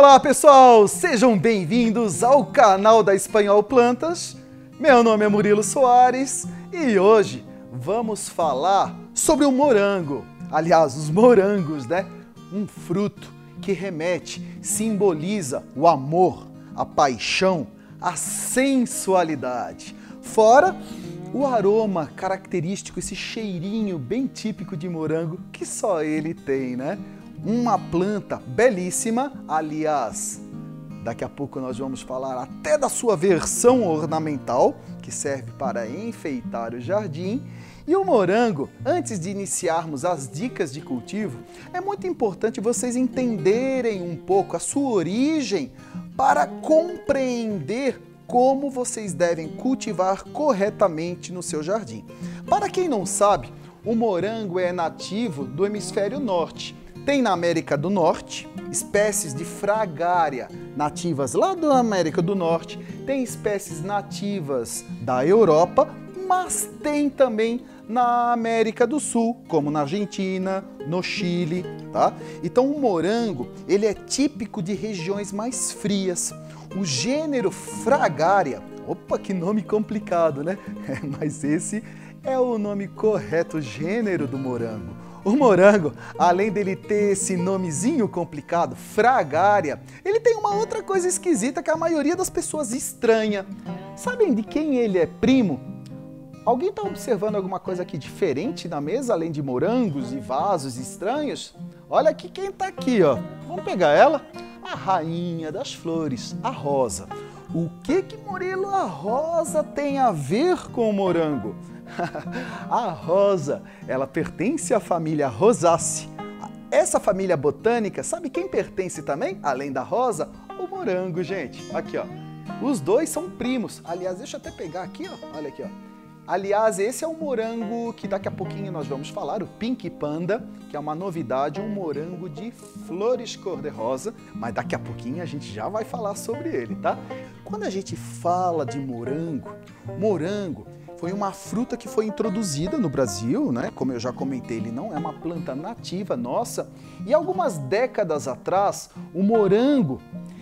Olá pessoal, sejam bem-vindos ao canal da Espanhol Plantas. Meu nome é Murilo Soares e hoje vamos falar sobre o morango. Aliás, os morangos, né? Um fruto que remete, simboliza o amor, a paixão, a sensualidade. Fora o aroma característico, esse cheirinho bem típico de morango que só ele tem, né? Uma planta belíssima, aliás, daqui a pouco nós vamos falar até da sua versão ornamental, que serve para enfeitar o jardim. E o morango, antes de iniciarmos as dicas de cultivo, é muito importante vocês entenderem um pouco a sua origem para compreender como vocês devem cultivar corretamente no seu jardim. Para quem não sabe, o morango é nativo do hemisfério norte. Tem na América do Norte espécies de fragária nativas lá da América do Norte, tem espécies nativas da Europa, mas tem também na América do Sul, como na Argentina, no Chile, tá? Então o morango, ele é típico de regiões mais frias. O gênero Fragaria, opa, que nome complicado, né? Mas esse é o nome correto, o gênero do morango. O morango, além dele ter esse nomezinho complicado, Fragaria, ele tem uma outra coisa esquisita que a maioria das pessoas estranha. Sabem de quem ele é primo? Alguém está observando alguma coisa aqui diferente na mesa, além de morangos e vasos estranhos? Olha aqui quem está aqui, ó. Vamos pegar ela? A rainha das flores, a rosa. O que Murilo, a rosa tem a ver com o morango? A rosa, ela pertence à família Rosaceae. Essa família botânica, sabe quem pertence também, além da rosa? O morango, gente. Aqui, ó. Os dois são primos. Aliás, deixa eu até pegar aqui, ó. Olha aqui, ó. Aliás, esse é um morango que daqui a pouquinho nós vamos falar, o Pink Panda, que é uma novidade, um morango de flores cor-de-rosa, mas daqui a pouquinho a gente já vai falar sobre ele, tá? Quando a gente fala de morango, morango foi uma fruta que foi introduzida no Brasil, né? Como eu já comentei, ele não é uma planta nativa nossa, e algumas décadas atrás, o morango,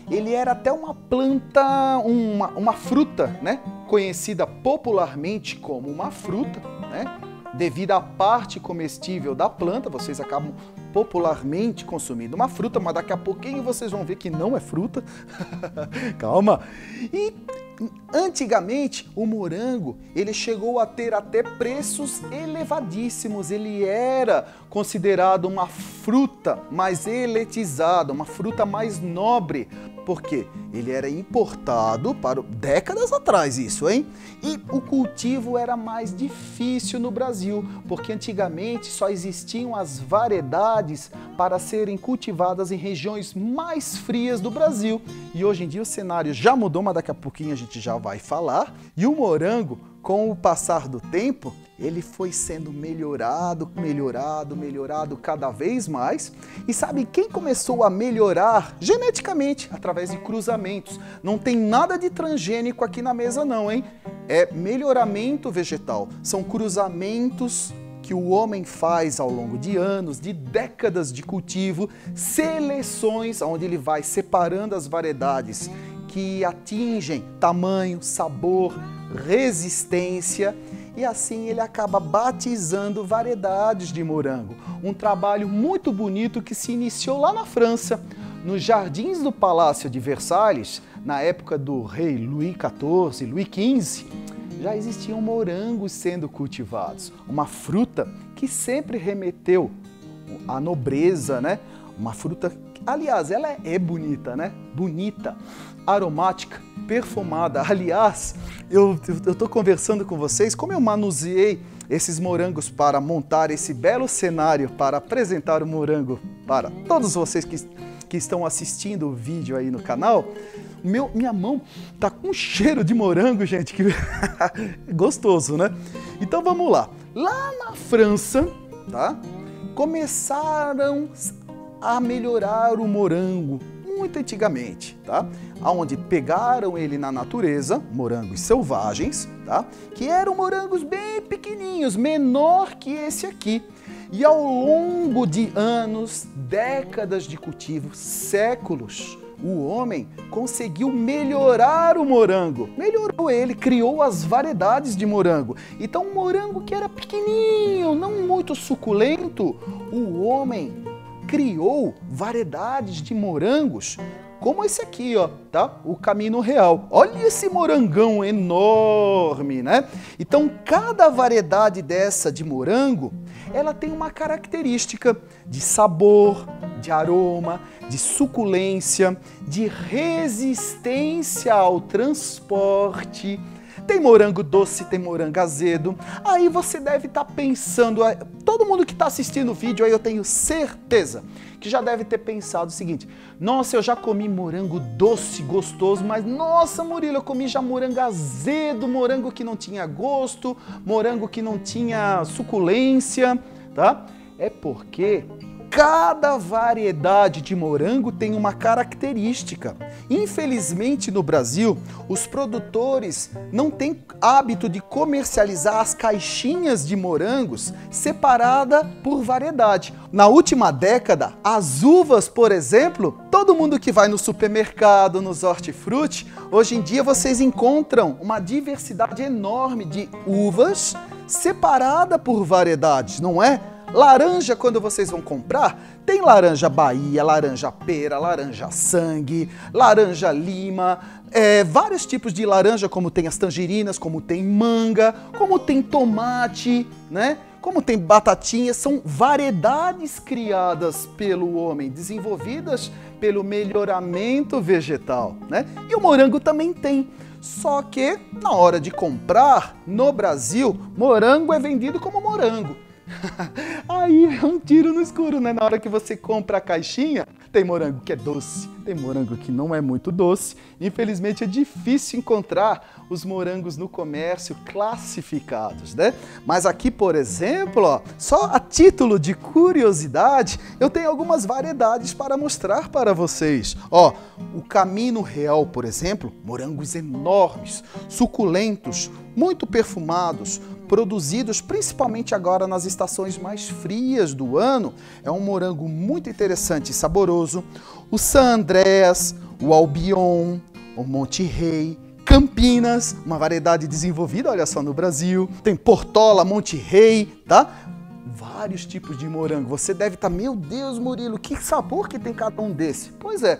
ele era até uma planta, uma fruta, né? Conhecida popularmente como uma fruta, né? Devido à parte comestível da planta, vocês acabam popularmente consumindo uma fruta, mas daqui a pouquinho vocês vão ver que não é fruta. Calma! E antigamente, o morango, ele chegou a ter até preços elevadíssimos. Ele era considerado uma fruta mais elitizada, uma fruta mais nobre. Por quê? Ele era importado para décadas atrás isso, hein? E o cultivo era mais difícil no Brasil, porque antigamente só existiam as variedades para serem cultivadas em regiões mais frias do Brasil. E hoje em dia o cenário já mudou, mas daqui a pouquinho a gente já vai falar. E o morango, com o passar do tempo, ele foi sendo melhorado cada vez mais. E sabe quem começou a melhorar geneticamente? Através de cruzamentos. Não tem nada de transgênico aqui na mesa não, hein? É melhoramento vegetal. São cruzamentos que o homem faz ao longo de anos, de décadas de cultivo, seleções onde ele vai separando as variedades que atingem tamanho, sabor, resistência, e assim ele acaba batizando variedades de morango. Um trabalho muito bonito que se iniciou lá na França, nos jardins do Palácio de Versalhes, na época do rei Luís XIV, Luís XV, já existiam morangos sendo cultivados. Uma fruta que sempre remeteu à nobreza, né? Uma fruta, aliás, ela é bonita, né? Bonita, aromática, perfumada. Aliás, eu tô conversando com vocês, como eu manuseei esses morangos para montar esse belo cenário, para apresentar o morango para todos vocês que estão assistindo o vídeo aí no canal, minha mão tá com um cheiro de morango, gente, que gostoso, né? Então vamos lá. Lá na França, tá? Começaram a melhorar o morango muito antigamente, tá? Onde pegaram ele na natureza, morangos selvagens, tá? Que eram morangos bem pequenininhos, menor que esse aqui. E ao longo de anos, décadas de cultivo, séculos, o homem conseguiu melhorar o morango. Melhorou ele, criou as variedades de morango. Então, um morango que era pequenininho, não muito suculento, o homem criou variedades de morangos, como esse aqui, ó, tá? O Camino Real. Olha esse morangão enorme, né? Então, cada variedade dessa de morango, ela tem uma característica de sabor, de aroma, de suculência, de resistência ao transporte. Tem morango doce, tem morango azedo. Aí você deve estar pensando, todo mundo que está assistindo o vídeo aí, eu tenho certeza que já deve ter pensado o seguinte: nossa, eu já comi morango doce, gostoso, mas nossa, Murilo, eu comi já morango azedo, morango que não tinha gosto, morango que não tinha suculência, tá? É porque cada variedade de morango tem uma característica. Infelizmente, no Brasil, os produtores não têm hábito de comercializar as caixinhas de morangos separada por variedade. Na última década, as uvas, por exemplo, todo mundo que vai no supermercado, nos hortifruti, hoje em dia vocês encontram uma diversidade enorme de uvas separada por variedades, não é? Laranja, quando vocês vão comprar, tem laranja Bahia, laranja pera, laranja sangue, laranja lima, vários tipos de laranja, como tem as tangerinas, como tem manga, como tem tomate, né? Como tem batatinha, são variedades criadas pelo homem, desenvolvidas pelo melhoramento vegetal, né? E o morango também tem. Só que, na hora de comprar, no Brasil, morango é vendido como morango. Aí é um tiro no escuro, né? Na hora que você compra a caixinha, tem morango que é doce, tem morango que não é muito doce. Infelizmente é difícil encontrar os morangos no comércio classificados, né? Mas aqui, por exemplo, ó, só a título de curiosidade, eu tenho algumas variedades para mostrar para vocês. Ó, o Camino Real, por exemplo, morangos enormes, suculentos, muito perfumados, produzidos principalmente agora nas estações mais frias do ano. É um morango muito interessante e saboroso. O San Andrés, o Albion, o Monte Rei, Campinas, uma variedade desenvolvida, olha só, no Brasil. Tem Portola, Monte Rei, tá? Vários tipos de morango. Você deve estar, meu Deus, Murilo, que sabor que tem cada um desse? Pois é,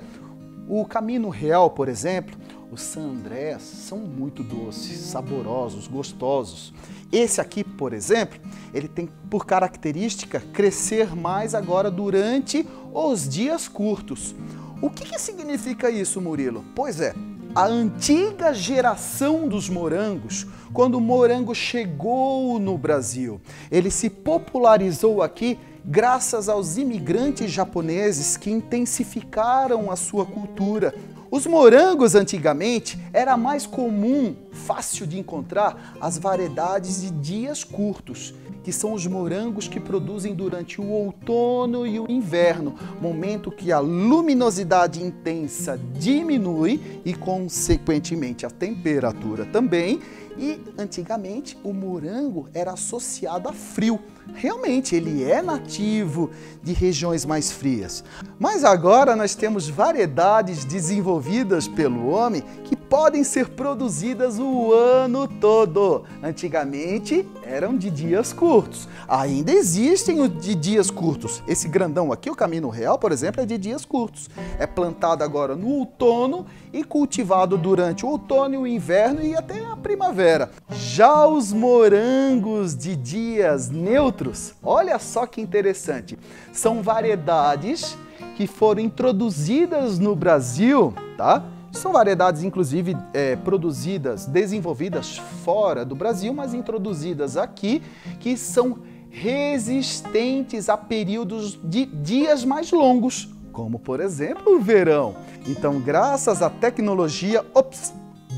o Camino Real, por exemplo, o San Andrés, são muito doces, saborosos, gostosos. Esse aqui, por exemplo, ele tem por característica crescer mais agora durante os dias curtos. O que significa isso, Murilo? Pois é, a antiga geração dos morangos, quando o morango chegou no Brasil, ele se popularizou aqui graças aos imigrantes japoneses que intensificaram a sua cultura. Os morangos antigamente era mais comum, fácil de encontrar, as variedades de dias curtos, que são os morangos que produzem durante o outono e o inverno, momento que a luminosidade intensa diminui e, consequentemente, a temperatura também. E, antigamente, o morango era associado a frio. Realmente, ele é nativo de regiões mais frias. Mas agora nós temos variedades desenvolvidas pelo homem que podem ser produzidas o ano todo. Antigamente, eram de dias curtos. Ainda existem os de dias curtos. Esse grandão aqui, o Camino Real, por exemplo, é de dias curtos. É plantado agora no outono e cultivado durante o outono, o inverno e até a primavera. Já os morangos de dias neutros, olha só que interessante, são variedades que foram introduzidas no Brasil, tá? São variedades, inclusive, produzidas, desenvolvidas fora do Brasil, mas introduzidas aqui, que são resistentes a períodos de dias mais longos, como, por exemplo, o verão. Então, graças à tecnologia,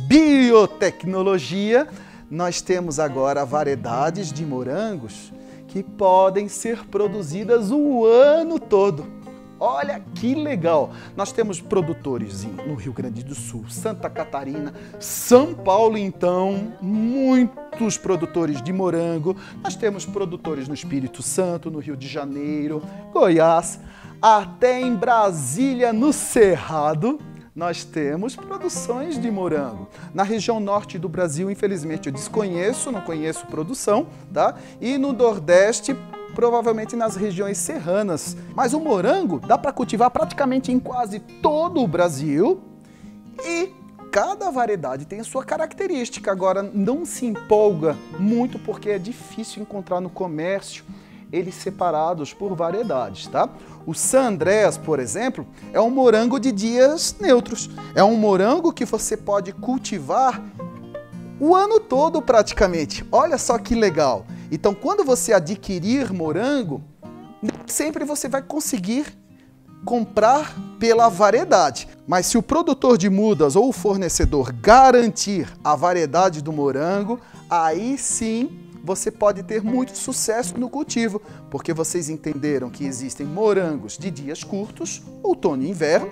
biotecnologia, nós temos agora variedades de morangos que podem ser produzidas o ano todo. Olha que legal! Nós temos produtores no Rio Grande do Sul, Santa Catarina, São Paulo, então, muitos produtores de morango. Nós temos produtores no Espírito Santo, no Rio de Janeiro, Goiás. até em Brasília, no Cerrado, nós temos produções de morango. Na região norte do Brasil, infelizmente, eu desconheço, não conheço produção, tá? E no Nordeste, provavelmente nas regiões serranas. Mas o morango dá para cultivar praticamente em quase todo o Brasil e cada variedade tem a sua característica. Agora, não se empolga muito porque é difícil encontrar no comércio eles separados por variedades, tá? O San Andrés, por exemplo, é um morango de dias neutros. É um morango que você pode cultivar o ano todo praticamente. Olha só que legal. Então, quando você adquirir morango, sempre você vai conseguir comprar pela variedade. Mas se o produtor de mudas ou o fornecedor garantir a variedade do morango, aí sim você pode ter muito sucesso no cultivo, porque vocês entenderam que existem morangos de dias curtos, outono e inverno,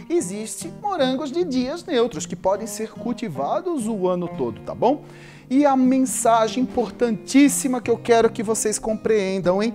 e existem morangos de dias neutros, que podem ser cultivados o ano todo, tá bom? E a mensagem importantíssima que eu quero que vocês compreendam, hein?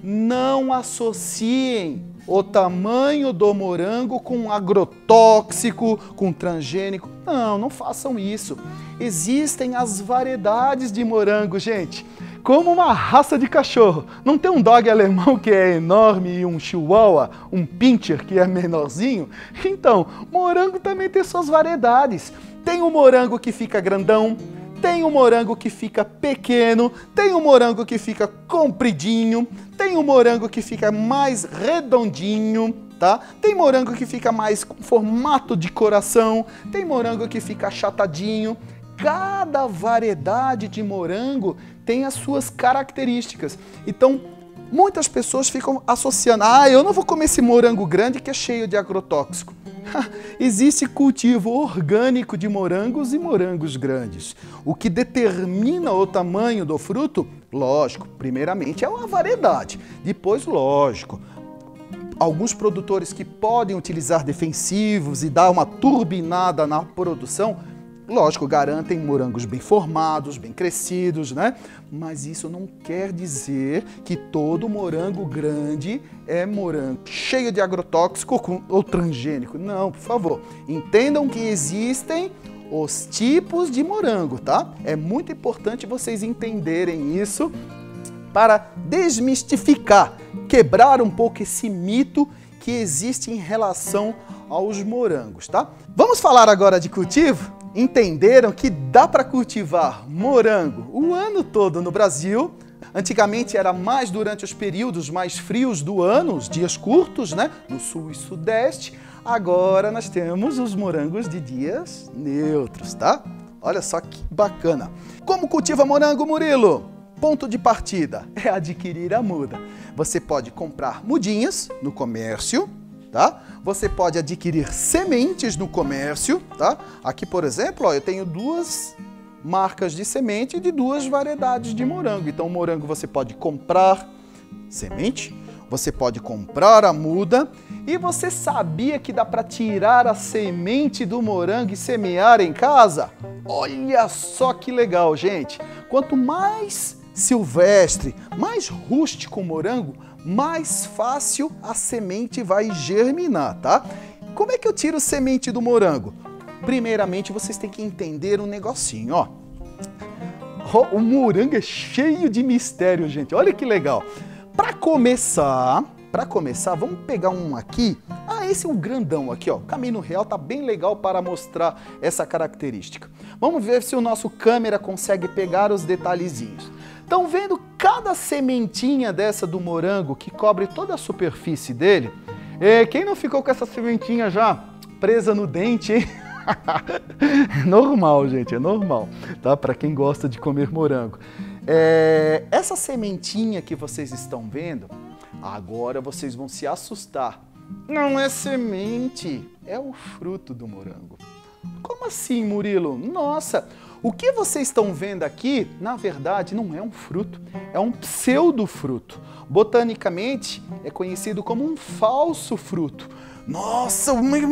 Não associem o tamanho do morango com agrotóxico, com transgênico. Não, não façam isso. Existem as variedades de morango, gente. Como uma raça de cachorro. Não tem um dog alemão que é enorme e um chihuahua, um pincher que é menorzinho? Então, morango também tem suas variedades. Tem o morango que fica grandão, tem o morango que fica pequeno, tem o morango que fica compridinho, tem o morango que fica mais redondinho, tá? Tem morango que fica mais com formato de coração, tem morango que fica achatadinho. Cada variedade de morango tem as suas características. Então, muitas pessoas ficam associando, eu não vou comer esse morango grande que é cheio de agrotóxico. Existe cultivo orgânico de morangos e morangos grandes. O que determina o tamanho do fruto, lógico, primeiramente é a variedade. Depois, lógico, alguns produtores que podem utilizar defensivos e dar uma turbinada na produção, lógico, garantem morangos bem formados, bem crescidos, né? Mas isso não quer dizer que todo morango grande é morango cheio de agrotóxico ou transgênico. Não, por favor. Entendam que existem os tipos de morango, tá? É muito importante vocês entenderem isso para desmistificar, quebrar um pouco esse mito que existe em relação aos morangos, tá? Vamos falar agora de cultivo? Entenderam que dá para cultivar morango o ano todo no Brasil. Antigamente era mais durante os períodos mais frios do ano, os dias curtos, né? No sul e sudeste. Agora nós temos os morangos de dias neutros, tá? Olha só que bacana. Como cultiva morango, Murilo? Ponto de partida é adquirir a muda. Você pode comprar mudinhas no comércio, tá? Você pode adquirir sementes no comércio, tá? Aqui, por exemplo, ó, eu tenho duas marcas de semente de duas variedades de morango. Então, o morango você pode comprar semente, você pode comprar a muda. E você sabia que dá para tirar a semente do morango e semear em casa? Olha só que legal, gente! Quanto mais silvestre, mais rústico o morango, mais fácil a semente vai germinar, tá? Como é que eu tiro semente do morango? Primeiramente, vocês têm que entender um negocinho, ó. O morango é cheio de mistério, gente. Olha que legal. Para começar, vamos pegar um aqui. Esse é o grandão aqui, ó. O Caminho Real tá bem legal para mostrar essa característica. Vamos ver se o nosso câmera consegue pegar os detalhezinhos. Estão vendo cada sementinha dessa do morango que cobre toda a superfície dele? Quem não ficou com essa sementinha já presa no dente, hein? É normal, gente, é normal, tá? Para quem gosta de comer morango. Essa sementinha que vocês estão vendo, agora vocês vão se assustar. Não é semente, é o fruto do morango. Como assim, Murilo? Nossa, o que vocês estão vendo aqui, na verdade, não é um fruto, é um pseudofruto. Botanicamente, é conhecido como um falso fruto. Nossa, mas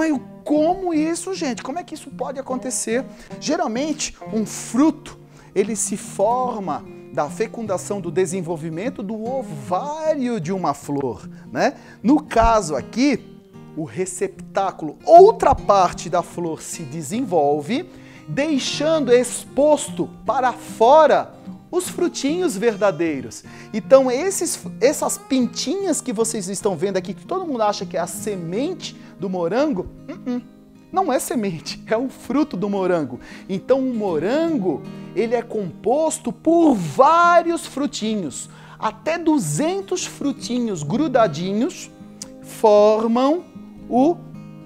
como isso, gente? Como é que isso pode acontecer? Geralmente, um fruto, ele se forma da fecundação, do desenvolvimento do ovário de uma flor, né? No caso aqui, o receptáculo, outra parte da flor se desenvolve, deixando exposto para fora os frutinhos verdadeiros. Então essas pintinhas que vocês estão vendo aqui, que todo mundo acha que é a semente do morango, não é semente, é o fruto do morango. Então o morango, ele é composto por vários frutinhos. Até 200 frutinhos grudadinhos formam o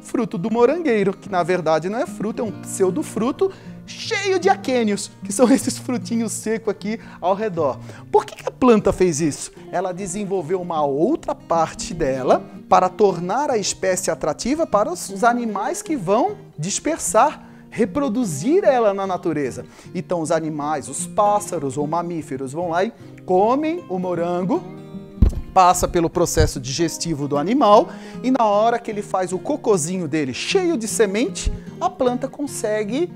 fruto do morangueiro, que na verdade não é fruto, é um pseudofruto cheio de aquênios, que são esses frutinhos secos aqui ao redor. Por que a planta fez isso? Ela desenvolveu uma outra parte dela para tornar a espécie atrativa para os animais que vão dispersar, reproduzir ela na natureza. Então os animais, os pássaros ou mamíferos vão lá e comem o morango, passa pelo processo digestivo do animal e na hora que ele faz o cocozinho dele cheio de semente, a planta consegue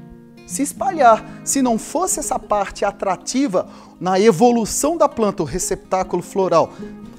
se espalhar. Se não fosse essa parte atrativa na evolução da planta, o receptáculo floral,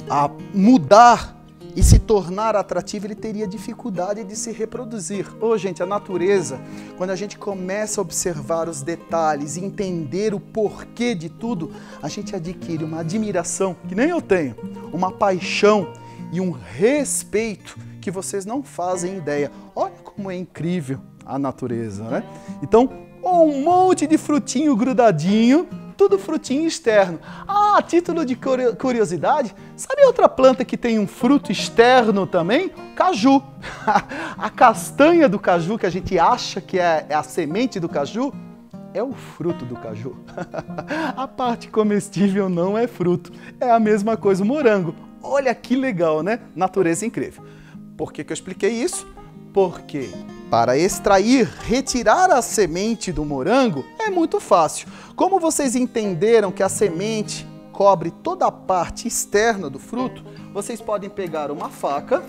a mudar e se tornar atrativo, ele teria dificuldade de se reproduzir. Gente, a natureza, quando a gente começa a observar os detalhes e entender o porquê de tudo, a gente adquire uma admiração, que nem eu tenho, uma paixão e um respeito que vocês não fazem ideia. Olha como é incrível a natureza, né? Então, um monte de frutinho grudadinho, tudo frutinho externo. A título de curiosidade, sabe outra planta que tem um fruto externo também? Caju. A castanha do caju, que a gente acha que é a semente do caju, é o fruto do caju. A parte comestível não é fruto. É a mesma coisa o morango. Olha que legal, né? Natureza incrível. Por que eu expliquei isso? Porque para extrair, retirar a semente do morango é muito fácil. Como vocês entenderam que a semente cobre toda a parte externa do fruto, vocês podem pegar uma faca,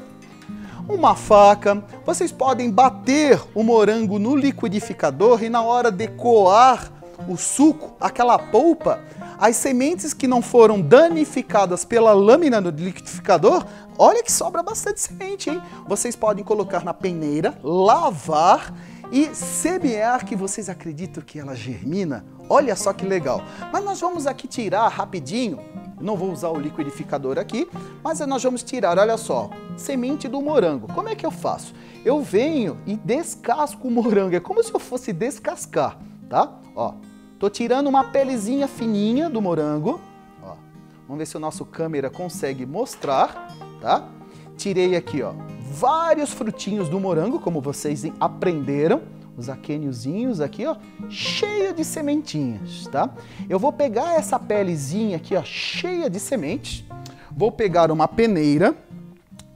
vocês podem bater o morango no liquidificador e na hora de coar o suco, aquela polpa, as sementes que não foram danificadas pela lâmina do liquidificador, olha que sobra bastante semente, hein? Vocês podem colocar na peneira, lavar e semear, que vocês acreditam que ela germina? Olha só que legal. Mas nós vamos aqui tirar rapidinho, não vou usar o liquidificador aqui, mas nós vamos tirar, olha só, semente do morango. Como é que eu faço? Eu venho e descasco o morango, é como se eu fosse descascar, tá? Ó. Tô tirando uma pelezinha fininha do morango. Ó, vamos ver se o nosso câmera consegue mostrar, tá? Tirei aqui, ó, vários frutinhos do morango, como vocês aprenderam. Os aquêniozinhos aqui, ó, cheio de sementinhas, tá? Eu vou pegar essa pelezinha aqui, ó, cheia de sementes. Vou pegar uma peneira.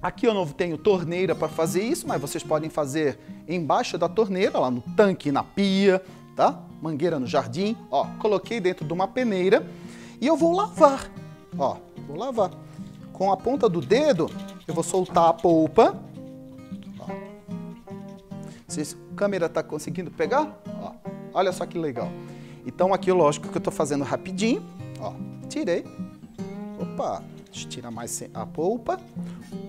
Aqui eu não tenho torneira para fazer isso, mas vocês podem fazer embaixo da torneira, lá no tanque, na pia, tá? Mangueira no jardim, ó, coloquei dentro de uma peneira e eu vou lavar, ó, vou lavar. Com a ponta do dedo, eu vou soltar a polpa, ó. A câmera tá conseguindo pegar? Ó, olha só que legal. Então aqui, lógico que eu tô fazendo rapidinho, ó, tirei, opa, deixa eu tirar mais a polpa.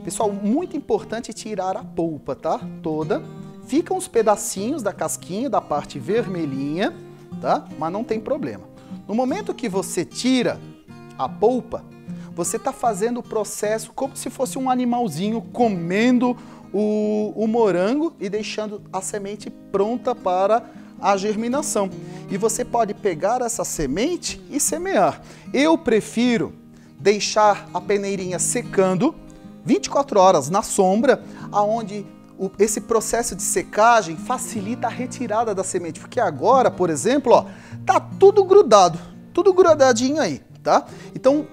Pessoal, muito importante tirar a polpa, tá? Toda. Ficam os pedacinhos da casquinha, da parte vermelhinha, tá? Mas não tem problema. No momento que você tira a polpa, você está fazendo o processo como se fosse um animalzinho comendo o morango e deixando a semente pronta para a germinação. E você pode pegar essa semente e semear. Eu prefiro deixar a peneirinha secando 24 horas na sombra, aonde esse processo de secagem facilita a retirada da semente, porque agora, por exemplo, ó, tá tudo grudado, tudo grudadinho aí, tá? Então,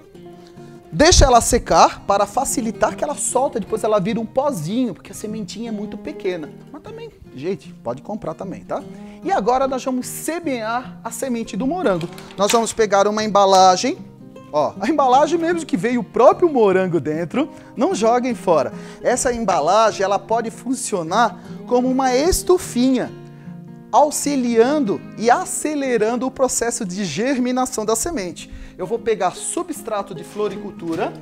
deixa ela secar para facilitar que ela solta, depois ela vira um pozinho, porque a sementinha é muito pequena. Mas também, gente, pode comprar também, tá? E agora nós vamos semear a semente do morango. Nós vamos pegar uma embalagem, ó, a embalagem mesmo que veio o próprio morango dentro, não joguem fora. Essa embalagem, ela pode funcionar como uma estufinha. auxiliando e acelerando o processo de germinação da semente. Eu vou pegar substrato de floricultura.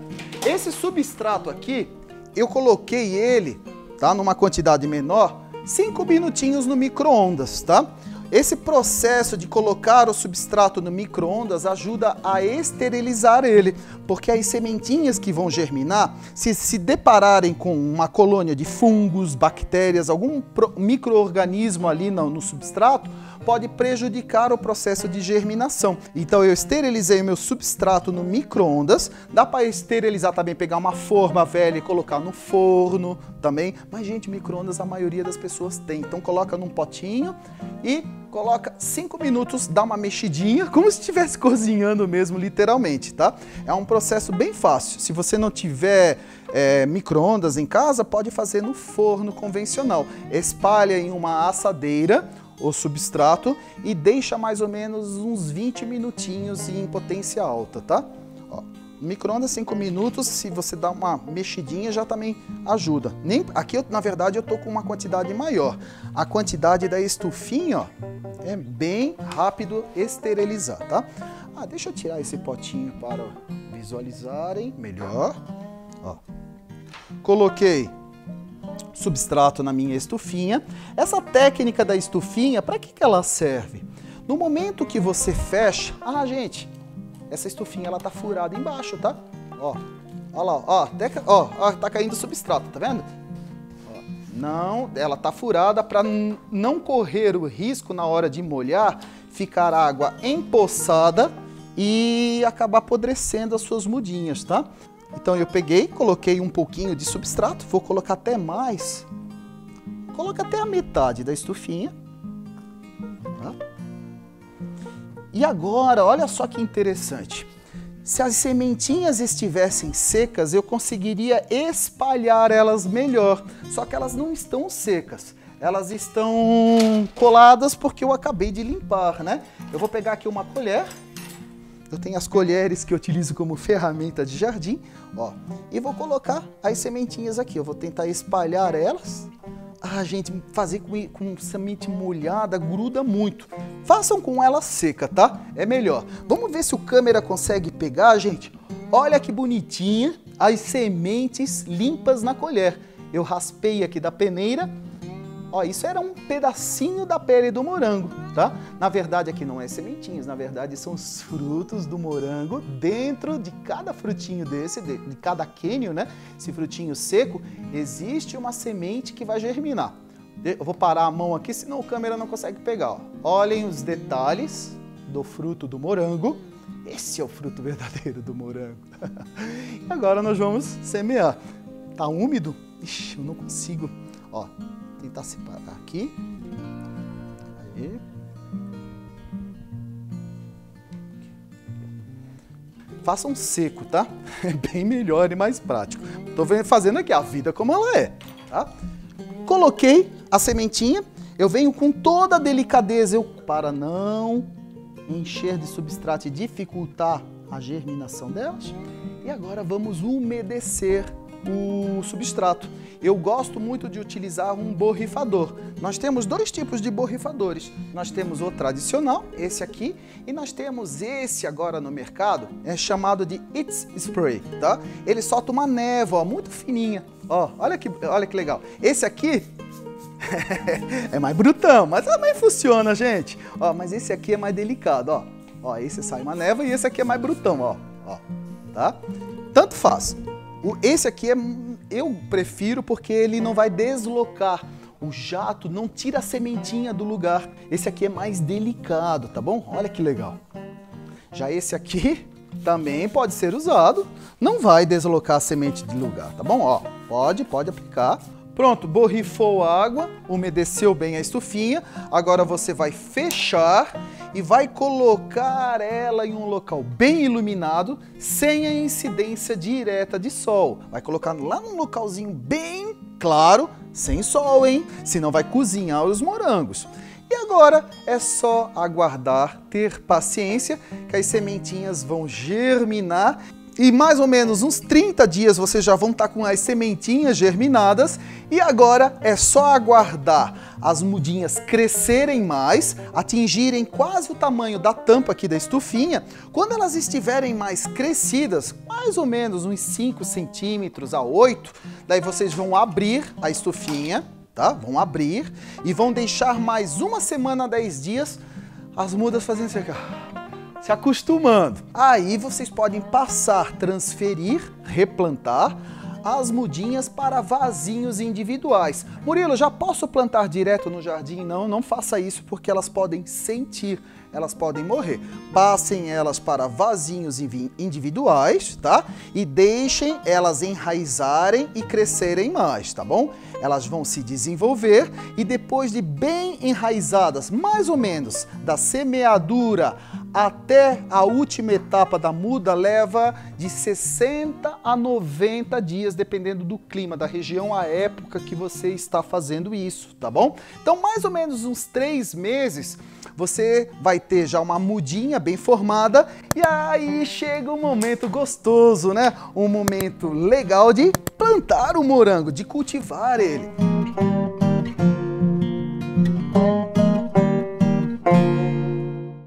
Esse substrato aqui, eu coloquei ele, tá, numa quantidade menor, 5 minutinhos no micro-ondas, tá? Esse processo de colocar o substrato no micro-ondas ajuda a esterilizar ele, porque as sementinhas que vão germinar, se depararem com uma colônia de fungos, bactérias, algum micro-organismo ali no substrato, pode prejudicar o processo de germinação. Então eu esterilizei o meu substrato no micro-ondas, dá para esterilizar também, pegar uma forma velha e colocar no forno também, mas gente, micro-ondas a maioria das pessoas tem, então coloca num potinho e coloca 5 minutos, dá uma mexidinha, como se estivesse cozinhando mesmo, literalmente, tá? É um processo bem fácil. Se você não tiver micro-ondas em casa, pode fazer no forno convencional. Espalha em uma assadeira o substrato e deixa mais ou menos uns 20 minutinhos em potência alta, tá? Ó, micro-ondas 5 minutos, se você dá uma mexidinha já também ajuda. Aqui, na verdade, eu tô com uma quantidade maior. A quantidade da estufinha, ó, é bem rápido esterilizar, tá? Deixa eu tirar esse potinho para visualizarem melhor. Ó. Coloquei substrato na minha estufinha. Essa técnica da estufinha, para que ela serve? No momento que você fecha... gente, essa estufinha ela tá furada embaixo, tá? Ó, ó lá, ó, tá caindo substrato, tá vendo? Não, ela tá furada para não correr o risco na hora de molhar, ficar água empoçada e acabar apodrecendo as suas mudinhas, tá? Então eu peguei, coloquei um pouquinho de substrato, vou colocar até mais. Coloca até a metade da estufinha. Tá? E agora, olha só que interessante. Se as sementinhas estivessem secas, eu conseguiria espalhar elas melhor. Só que elas não estão secas. Elas estão coladas porque eu acabei de limpar, né? Eu vou pegar aqui uma colher. Eu tenho as colheres que eu utilizo como ferramenta de jardim, ó. E vou colocar as sementinhas aqui. Eu vou tentar espalhar elas. Gente, fazer com semente molhada gruda muito. Façam com ela seca, tá? É melhor. Vamos ver se o câmera consegue pegar, gente. Olha que bonitinha as sementes limpas na colher. Eu raspei aqui da peneira. Ó, isso era um pedacinho da pele do morango, tá? Na verdade aqui não é sementinhas, na verdade são os frutos do morango. Dentro de cada frutinho desse, de cada quênio, né? Esse frutinho seco, existe uma semente que vai germinar. Eu vou parar a mão aqui, senão a câmera não consegue pegar. Ó. Olhem os detalhes do fruto do morango. Esse é o fruto verdadeiro do morango. E agora nós vamos semear. Tá úmido? Ixi, eu não consigo. Ó. Tentar separar aqui. Aí. Façam seco, tá? É bem melhor e mais prático. Tô fazendo aqui a vida como ela é, tá? Coloquei a sementinha. Eu venho com toda a delicadeza para não encher de substrato e dificultar a germinação delas. E agora vamos umedecer o substrato. Eu gosto muito de utilizar um borrifador. Nós temos 2 tipos de borrifadores. Nós temos o tradicional, esse aqui, e nós temos esse agora no mercado, é chamado de It's Spray, tá? Ele solta uma névoa muito fininha. Ó, olha que legal. Esse aqui é mais brutão, mas também funciona, gente. Ó, mas esse aqui é mais delicado, ó. Ó, esse sai uma névoa e esse aqui é mais brutão, ó, tá? Tanto faz. Esse aqui eu prefiro porque ele não vai deslocar. O jato não tira a sementinha do lugar. Esse aqui é mais delicado, tá bom? Olha que legal. Já esse aqui também pode ser usado. Não vai deslocar a semente de lugar, tá bom? Ó, pode aplicar. Pronto, borrifou a água, umedeceu bem a estufinha. Agora você vai fechar e vai colocar ela em um local bem iluminado, sem a incidência direta de sol. Vai colocar lá num localzinho bem claro, sem sol, hein? Senão vai cozinhar os morangos. E agora é só aguardar, ter paciência, que as sementinhas vão germinar E mais ou menos uns 30 dias vocês já vão estar com as sementinhas germinadas e agora é só aguardar as mudinhas crescerem mais, atingirem quase o tamanho da tampa aqui da estufinha. Quando elas estiverem mais crescidas, mais ou menos uns 5 centímetros a 8, daí vocês vão abrir a estufinha, tá? Vão abrir e vão deixar mais uma semana a 10 dias as mudas fazendo isso aqui, se acostumando. Aí vocês podem passar, transferir, replantar as mudinhas para vasinhos individuais. Murilo, já posso plantar direto no jardim? Não, não faça isso porque elas podem sentir, elas podem morrer. Passem elas para vasinhos individuais, tá? E deixem elas enraizarem e crescerem mais, tá bom? Elas vão se desenvolver e depois de bem enraizadas, mais ou menos da semeadura até a última etapa da muda, leva de 60 a 90 dias, dependendo do clima, da região, a época que você está fazendo isso, tá bom? Então, mais ou menos uns 3 meses, você vai ter já uma mudinha bem formada e aí chega um momento gostoso, né? Um momento legal de plantar o morango, de cultivar ele.